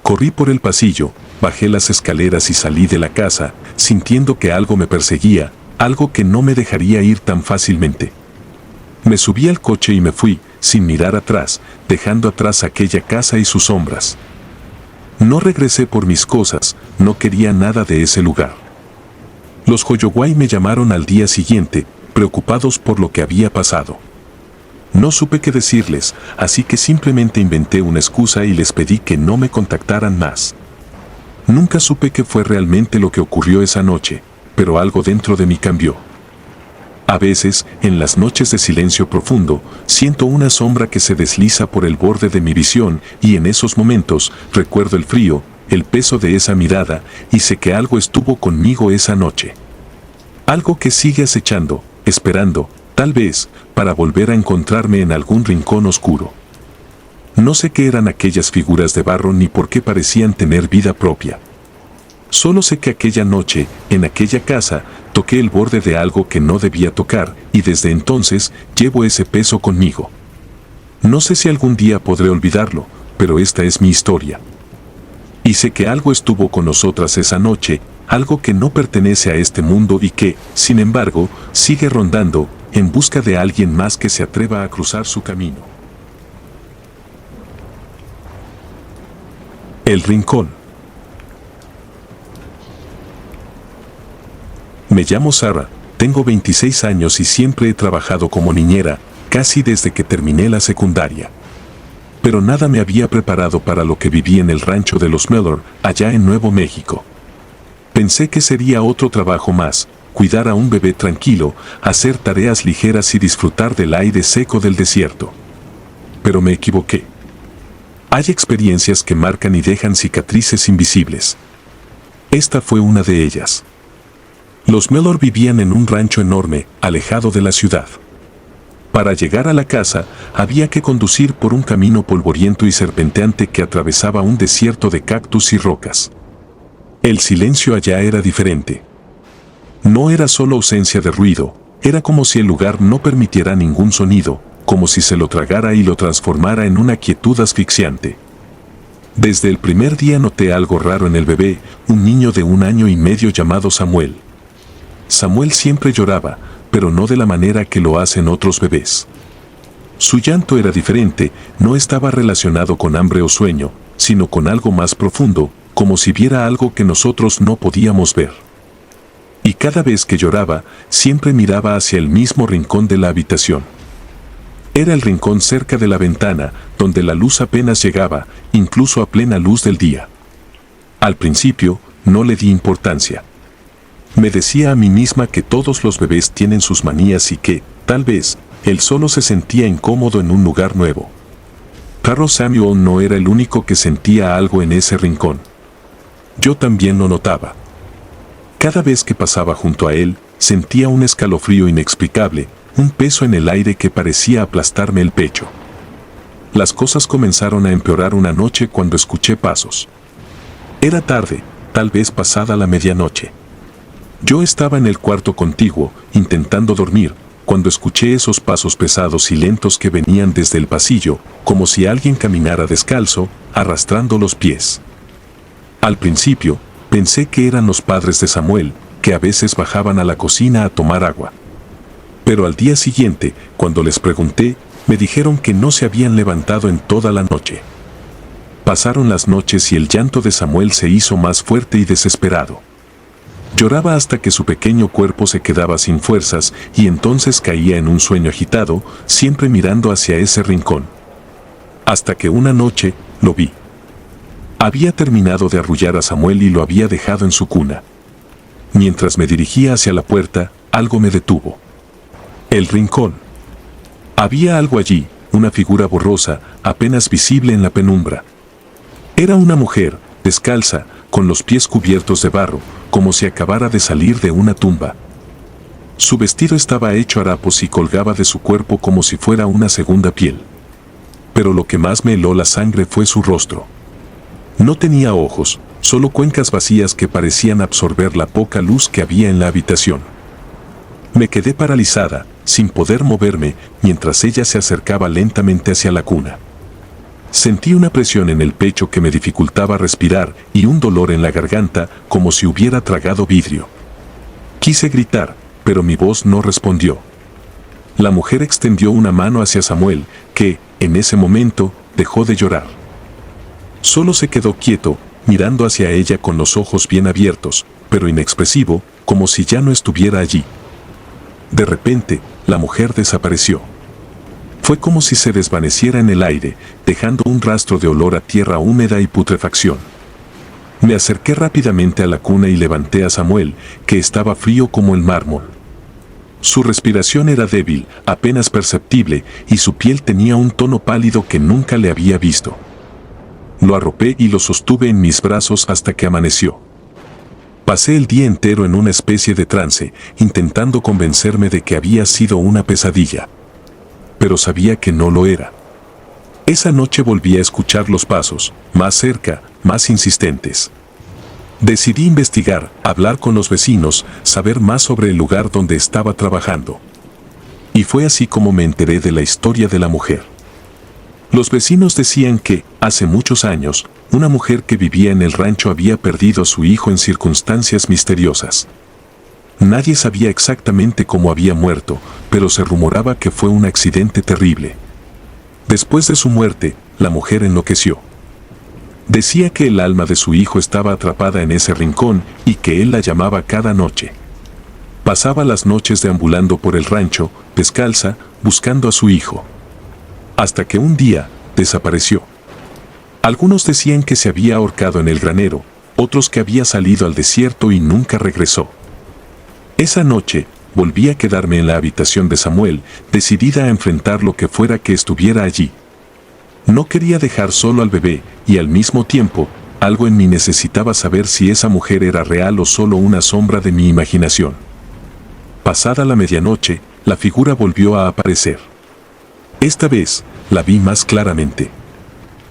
Speaker 1: Corrí por el pasillo, bajé las escaleras y salí de la casa, sintiendo que algo me perseguía, algo que no me dejaría ir tan fácilmente. Me subí al coche y me fui, sin mirar atrás, dejando atrás aquella casa y sus sombras. No regresé por mis cosas, no quería nada de ese lugar. Los Hoyowai me llamaron al día siguiente, preocupados por lo que había pasado. No supe qué decirles, así que simplemente inventé una excusa y les pedí que no me contactaran más. Nunca supe qué fue realmente lo que ocurrió esa noche, pero algo dentro de mí cambió. A veces, en las noches de silencio profundo, siento una sombra que se desliza por el borde de mi visión, y en esos momentos recuerdo el frío, el peso de esa mirada, y sé que algo estuvo conmigo esa noche. Algo que sigue acechando, esperando, tal vez, para volver a encontrarme en algún rincón oscuro. No sé qué eran aquellas figuras de barro ni por qué parecían tener vida propia. Solo sé que aquella noche, en aquella casa, Toqué el borde de algo que no debía tocar, y desde entonces llevo ese peso conmigo. No sé si algún día podré olvidarlo, pero esta es mi historia. Y sé que algo estuvo con nosotras esa noche, algo que no pertenece a este mundo y que, sin embargo, sigue rondando, en busca de alguien más que se atreva a cruzar su camino. El Rincón. Me llamo Sara, tengo 26 años y siempre he trabajado como niñera, casi desde que terminé la secundaria. Pero nada me había preparado para lo que viví en el rancho de los Mellor, allá en Nuevo México. Pensé que sería otro trabajo más, cuidar a un bebé tranquilo, hacer tareas ligeras y disfrutar del aire seco del desierto. Pero me equivoqué. Hay experiencias que marcan y dejan cicatrices invisibles. Esta fue una de ellas. Los Mellor vivían en un rancho enorme, alejado de la ciudad. Para llegar a la casa, había que conducir por un camino polvoriento y serpenteante que atravesaba un desierto de cactus y rocas. El silencio allá era diferente. No era solo ausencia de ruido, era como si el lugar no permitiera ningún sonido, como si se lo tragara y lo transformara en una quietud asfixiante. Desde el primer día noté algo raro en el bebé, un niño de 1 año y medio llamado Samuel. Samuel siempre lloraba, pero no de la manera que lo hacen otros bebés. Su llanto era diferente, no estaba relacionado con hambre o sueño, sino con algo más profundo, como si viera algo que nosotros no podíamos ver. Y cada vez que lloraba, siempre miraba hacia el mismo rincón de la habitación. Era el rincón cerca de la ventana, donde la luz apenas llegaba, incluso a plena luz del día. Al principio, no le di importancia. Me decía a mí misma que todos los bebés tienen sus manías y que, tal vez, él solo se sentía incómodo en un lugar nuevo. Carlos Samuel no era el único que sentía algo en ese rincón. Yo también lo notaba. Cada vez que pasaba junto a él, sentía un escalofrío inexplicable, un peso en el aire que parecía aplastarme el pecho. Las cosas comenzaron a empeorar una noche cuando escuché pasos. Era tarde, tal vez pasada la medianoche. Yo estaba en el cuarto contiguo, intentando dormir, cuando escuché esos pasos pesados y lentos que venían desde el pasillo, como si alguien caminara descalzo, arrastrando los pies. Al principio, pensé que eran los padres de Samuel, que a veces bajaban a la cocina a tomar agua. Pero al día siguiente, cuando les pregunté, me dijeron que no se habían levantado en toda la noche. Pasaron las noches y el llanto de Samuel se hizo más fuerte y desesperado. Lloraba hasta que su pequeño cuerpo se quedaba sin fuerzas y entonces caía en un sueño agitado, siempre mirando hacia ese rincón. Hasta que una noche, lo vi. Había terminado de arrullar a Samuel y lo había dejado en su cuna. Mientras me dirigía hacia la puerta, algo me detuvo. El rincón. Había algo allí, una figura borrosa, apenas visible en la penumbra. Era una mujer, descalza, con los pies cubiertos de barro, como si acabara de salir de una tumba. Su vestido estaba hecho harapos y colgaba de su cuerpo como si fuera una segunda piel. Pero lo que más me heló la sangre fue su rostro. No tenía ojos, solo cuencas vacías que parecían absorber la poca luz que había en la habitación. Me quedé paralizada, sin poder moverme, mientras ella se acercaba lentamente hacia la cuna. Sentí una presión en el pecho que me dificultaba respirar y un dolor en la garganta como si hubiera tragado vidrio. Quise gritar, pero mi voz no respondió. La mujer extendió una mano hacia Samuel, que, en ese momento, dejó de llorar. Solo se quedó quieto, mirando hacia ella con los ojos bien abiertos, pero inexpresivo, como si ya no estuviera allí. De repente, la mujer desapareció. Fue como si se desvaneciera en el aire, dejando un rastro de olor a tierra húmeda y putrefacción. Me acerqué rápidamente a la cuna y levanté a Samuel, que estaba frío como el mármol. Su respiración era débil, apenas perceptible, y su piel tenía un tono pálido que nunca le había visto. Lo arropé y lo sostuve en mis brazos hasta que amaneció. Pasé el día entero en una especie de trance, intentando convencerme de que había sido una pesadilla. Pero sabía que no lo era. Esa noche volví a escuchar los pasos, más cerca, más insistentes. Decidí investigar, hablar con los vecinos, saber más sobre el lugar donde estaba trabajando. Y fue así como me enteré de la historia de la mujer. Los vecinos decían que, hace muchos años, una mujer que vivía en el rancho había perdido a su hijo en circunstancias misteriosas. Nadie sabía exactamente cómo había muerto, pero se rumoraba que fue un accidente terrible. Después de su muerte, la mujer enloqueció. Decía que el alma de su hijo estaba atrapada en ese rincón y que él la llamaba cada noche. Pasaba las noches deambulando por el rancho, descalza, buscando a su hijo. Hasta que un día, desapareció. Algunos decían que se había ahorcado en el granero, otros que había salido al desierto y nunca regresó. Esa noche, volví a quedarme en la habitación de Samuel, decidida a enfrentar lo que fuera que estuviera allí. No quería dejar solo al bebé, y al mismo tiempo, algo en mí necesitaba saber si esa mujer era real o solo una sombra de mi imaginación. Pasada la medianoche, la figura volvió a aparecer. Esta vez, la vi más claramente.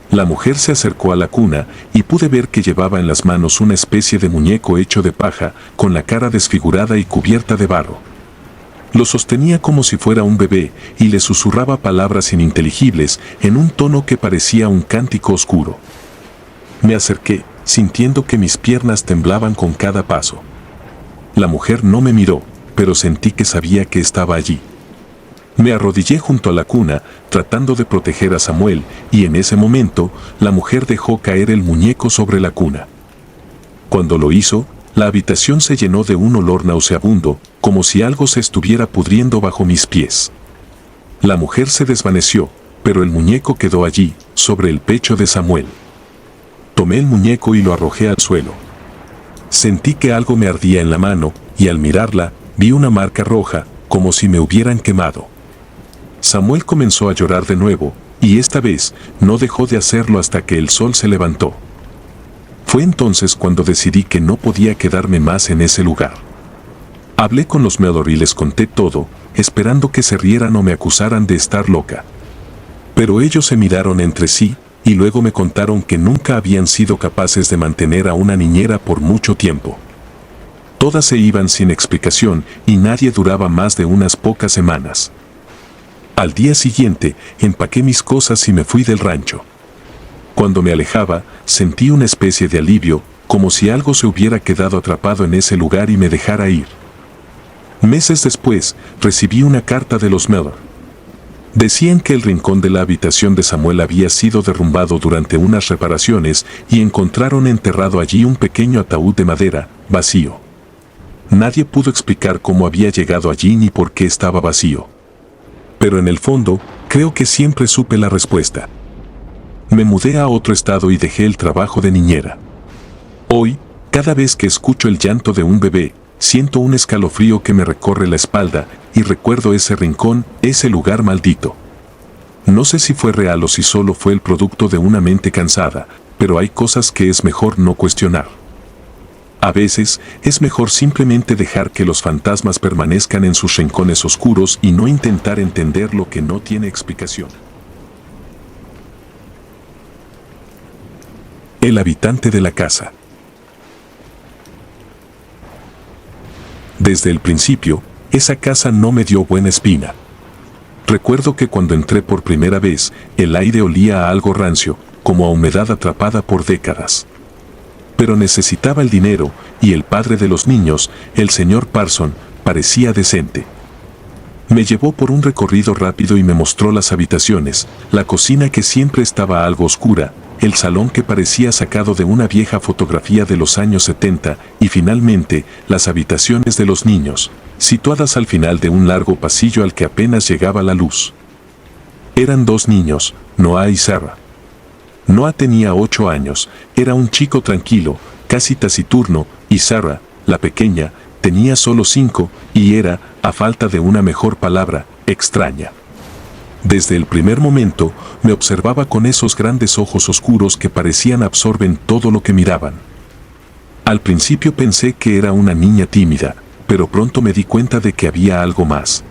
Speaker 1: La mujer se acercó a la cuna y pude ver que llevaba en las manos una especie de muñeco hecho de paja, con la cara desfigurada y cubierta de barro. Lo sostenía como si fuera un bebé y le susurraba palabras ininteligibles en un tono que parecía un cántico oscuro. Me acerqué, sintiendo que mis piernas temblaban con cada paso. La mujer no me miró, pero sentí que sabía que estaba allí. Me arrodillé junto a la cuna, tratando de proteger a Samuel, y en ese momento, la mujer dejó caer el muñeco sobre la cuna. Cuando lo hizo, la habitación se llenó de un olor nauseabundo, como si algo se estuviera pudriendo bajo mis pies. La mujer se desvaneció, pero el muñeco quedó allí, sobre el pecho de Samuel. Tomé el muñeco y lo arrojé al suelo. Sentí que algo me ardía en la mano, y al mirarla, vi una marca roja, como si me hubieran quemado. Samuel comenzó a llorar de nuevo, y esta vez no dejó de hacerlo hasta que el sol se levantó. Fue entonces cuando decidí que no podía quedarme más en ese lugar. Hablé con los Mellor y les conté todo, esperando que se rieran o me acusaran de estar loca. Pero ellos se miraron entre sí, y luego me contaron que nunca habían sido capaces de mantener a una niñera por mucho tiempo. Todas se iban sin explicación y nadie duraba más de unas pocas semanas. Al día siguiente, empaqué mis cosas y me fui del rancho. Cuando me alejaba, sentí una especie de alivio, como si algo se hubiera quedado atrapado en ese lugar y me dejara ir. Meses después, recibí una carta de los Mellor. Decían que el rincón de la habitación de Samuel había sido derrumbado durante unas reparaciones y encontraron enterrado allí un pequeño ataúd de madera, vacío. Nadie pudo explicar cómo había llegado allí ni por qué estaba vacío. Pero en el fondo, creo que siempre supe la respuesta. Me mudé a otro estado y dejé el trabajo de niñera. Hoy, cada vez que escucho el llanto de un bebé, siento un escalofrío que me recorre la espalda y recuerdo ese rincón, ese lugar maldito. No sé si fue real o si solo fue el producto de una mente cansada, pero hay cosas que es mejor no cuestionar. A veces, es mejor simplemente dejar que los fantasmas permanezcan en sus rincones oscuros y no intentar entender lo que no tiene explicación. El habitante de la casa. Desde el principio, esa casa no me dio buena espina. Recuerdo que cuando entré por primera vez, el aire olía a algo rancio, como a humedad atrapada por décadas. Pero necesitaba el dinero, y el padre de los niños, el señor Parson, parecía decente. Me llevó por un recorrido rápido y me mostró las habitaciones, la cocina que siempre estaba algo oscura, el salón que parecía sacado de una vieja fotografía de los años 70, y finalmente, las habitaciones de los niños, situadas al final de un largo pasillo al que apenas llegaba la luz. Eran dos niños, Noah y Sarah. Noah tenía 8 años, era un chico tranquilo, casi taciturno, y Sarah, la pequeña, tenía solo 5, y era, a falta de una mejor palabra, extraña. Desde el primer momento, me observaba con esos grandes ojos oscuros que parecían absorben todo lo que miraban. Al principio pensé que era una niña tímida, pero pronto me di cuenta de que había algo más.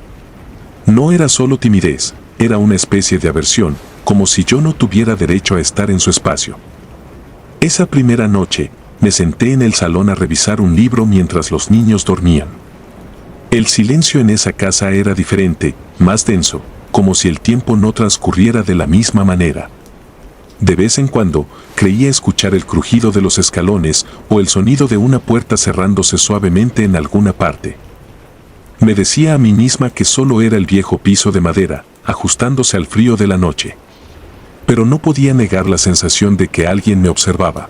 Speaker 1: No era solo timidez, era una especie de aversión, como si yo no tuviera derecho a estar en su espacio. Esa primera noche, me senté en el salón a revisar un libro mientras los niños dormían. El silencio en esa casa era diferente, más denso, como si el tiempo no transcurriera de la misma manera. De vez en cuando, creía escuchar el crujido de los escalones o el sonido de una puerta cerrándose suavemente en alguna parte. Me decía a mí misma que solo era el viejo piso de madera, ajustándose al frío de la noche. Pero no podía negar la sensación de que alguien me observaba.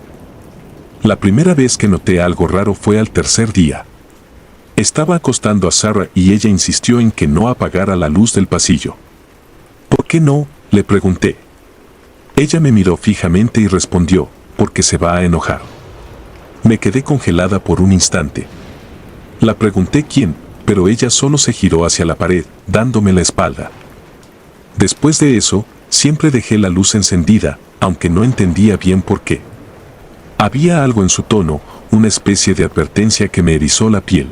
Speaker 1: La primera vez que noté algo raro fue al tercer día. Estaba acostando a Sarah y ella insistió en que no apagara la luz del pasillo. ¿Por qué no?, le pregunté. Ella me miró fijamente y respondió, porque se va a enojar. Me quedé congelada por un instante. La pregunté quién, pero ella solo se giró hacia la pared, dándome la espalda. Después de eso, siempre dejé la luz encendida, aunque no entendía bien por qué. Había algo en su tono, una especie de advertencia que me erizó la piel.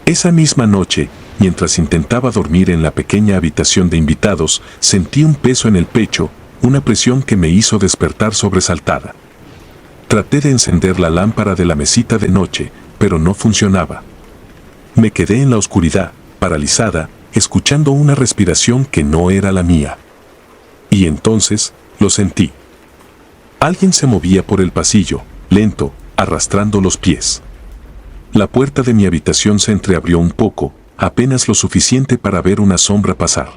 Speaker 1: Esa misma noche, mientras intentaba dormir en la pequeña habitación de invitados, sentí un peso en el pecho, una presión que me hizo despertar sobresaltada. Traté de encender la lámpara de la mesita de noche, pero no funcionaba. Me quedé en la oscuridad, paralizada, escuchando una respiración que no era la mía. Y entonces, lo sentí. Alguien se movía por el pasillo, lento, arrastrando los pies. La puerta de mi habitación se entreabrió un poco, apenas lo suficiente para ver una sombra pasar.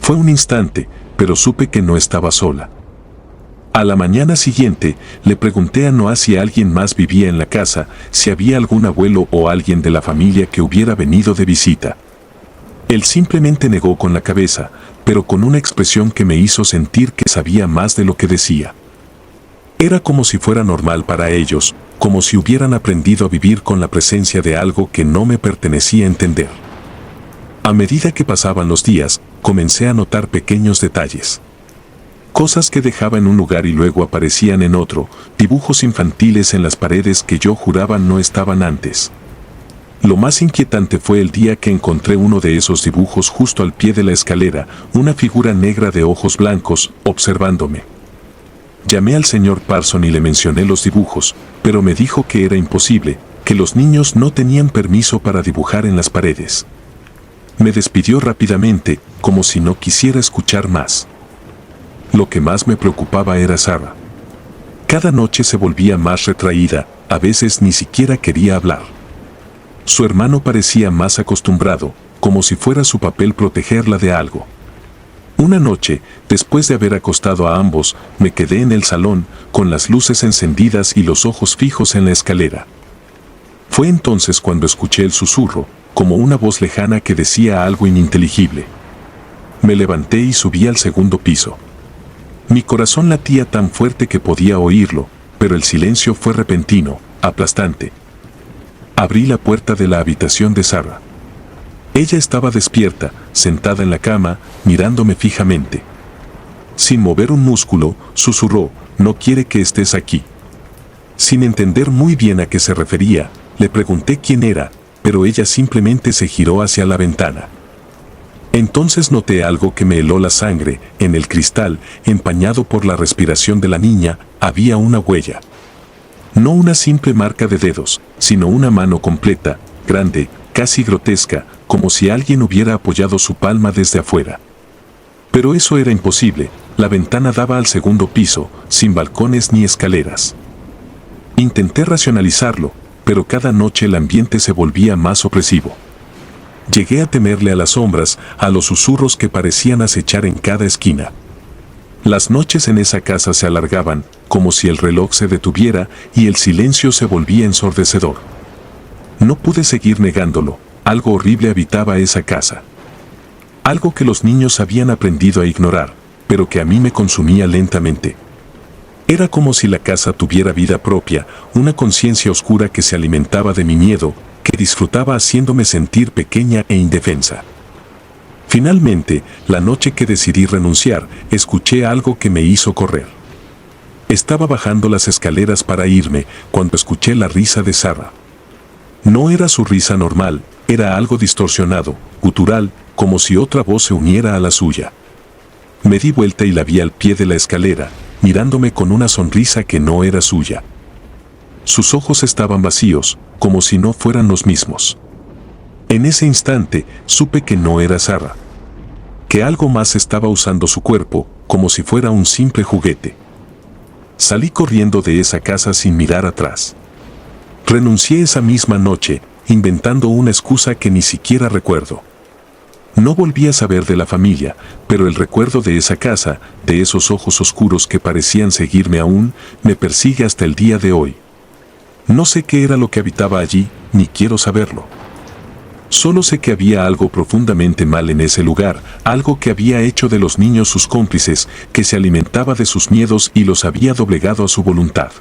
Speaker 1: Fue un instante, pero supe que no estaba sola. A la mañana siguiente, le pregunté a Noah si alguien más vivía en la casa, si había algún abuelo o alguien de la familia que hubiera venido de visita. Él simplemente negó con la cabeza, pero con una expresión que me hizo sentir que sabía más de lo que decía. Era como si fuera normal para ellos, como si hubieran aprendido a vivir con la presencia de algo que no me pertenecía entender. A medida que pasaban los días, comencé a notar pequeños detalles. Cosas que dejaba en un lugar y luego aparecían en otro, dibujos infantiles en las paredes que yo juraba no estaban antes. Lo más inquietante fue el día que encontré uno de esos dibujos justo al pie de la escalera, una figura negra de ojos blancos, observándome. Llamé al señor Parson y le mencioné los dibujos, pero me dijo que era imposible, que los niños no tenían permiso para dibujar en las paredes. Me despidió rápidamente, como si no quisiera escuchar más. Lo que más me preocupaba era Sarah. Cada noche se volvía más retraída, a veces ni siquiera quería hablar. Su hermano parecía más acostumbrado, como si fuera su papel protegerla de algo. Una noche, después de haber acostado a ambos, me quedé en el salón, con las luces encendidas y los ojos fijos en la escalera. Fue entonces cuando escuché el susurro, como una voz lejana que decía algo ininteligible. Me levanté y subí al segundo piso. Mi corazón latía tan fuerte que podía oírlo, pero el silencio fue repentino, aplastante. Abrí la puerta de la habitación de Sarah. Ella estaba despierta, sentada en la cama, mirándome fijamente. Sin mover un músculo, susurró, «No quiere que estés aquí». Sin entender muy bien a qué se refería, le pregunté quién era, pero ella simplemente se giró hacia la ventana. Entonces noté algo que me heló la sangre. En el cristal, empañado por la respiración de la niña, había una huella. No una simple marca de dedos, sino una mano completa, grande, casi grotesca, como si alguien hubiera apoyado su palma desde afuera. Pero eso era imposible, la ventana daba al segundo piso, sin balcones ni escaleras. Intenté racionalizarlo, pero cada noche el ambiente se volvía más opresivo. Llegué a temerle a las sombras, a los susurros que parecían acechar en cada esquina. Las noches en esa casa se alargaban, como si el reloj se detuviera y el silencio se volvía ensordecedor. No pude seguir negándolo, algo horrible habitaba esa casa. Algo que los niños habían aprendido a ignorar, pero que a mí me consumía lentamente. Era como si la casa tuviera vida propia, una conciencia oscura que se alimentaba de mi miedo, que disfrutaba haciéndome sentir pequeña e indefensa. Finalmente, la noche que decidí renunciar, escuché algo que me hizo correr. Estaba bajando las escaleras para irme, cuando escuché la risa de Sarah. No era su risa normal, era algo distorsionado, gutural, como si otra voz se uniera a la suya. Me di vuelta y la vi al pie de la escalera, mirándome con una sonrisa que no era suya. Sus ojos estaban vacíos, como si no fueran los mismos. En ese instante, supe que no era Sarah. Que algo más estaba usando su cuerpo, como si fuera un simple juguete. Salí corriendo de esa casa sin mirar atrás. Renuncié esa misma noche, inventando una excusa que ni siquiera recuerdo. No volví a saber de la familia, pero el recuerdo de esa casa, de esos ojos oscuros que parecían seguirme aún, me persigue hasta el día de hoy. No sé qué era lo que habitaba allí, ni quiero saberlo. Solo sé que había algo profundamente mal en ese lugar, algo que había hecho de los niños sus cómplices, que se alimentaba de sus miedos y los había doblegado a su voluntad.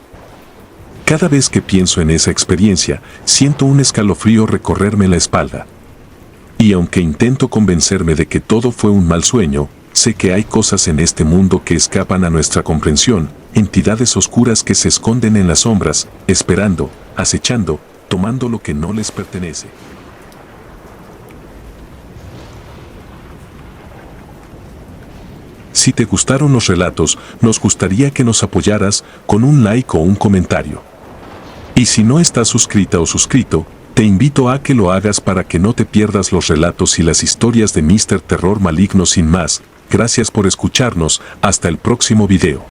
Speaker 1: Cada vez que pienso en esa experiencia, siento un escalofrío recorrerme la espalda. Y aunque intento convencerme de que todo fue un mal sueño, sé que hay cosas en este mundo que escapan a nuestra comprensión, entidades oscuras que se esconden en las sombras, esperando, acechando, tomando lo que no les pertenece. Si te gustaron los relatos, nos gustaría que nos apoyaras con un like o un comentario. Y si no estás suscrita o suscrito, te invito a que lo hagas para que no te pierdas los relatos y las historias de Mr. Terror Maligno. Sin más, gracias por escucharnos, hasta el próximo video.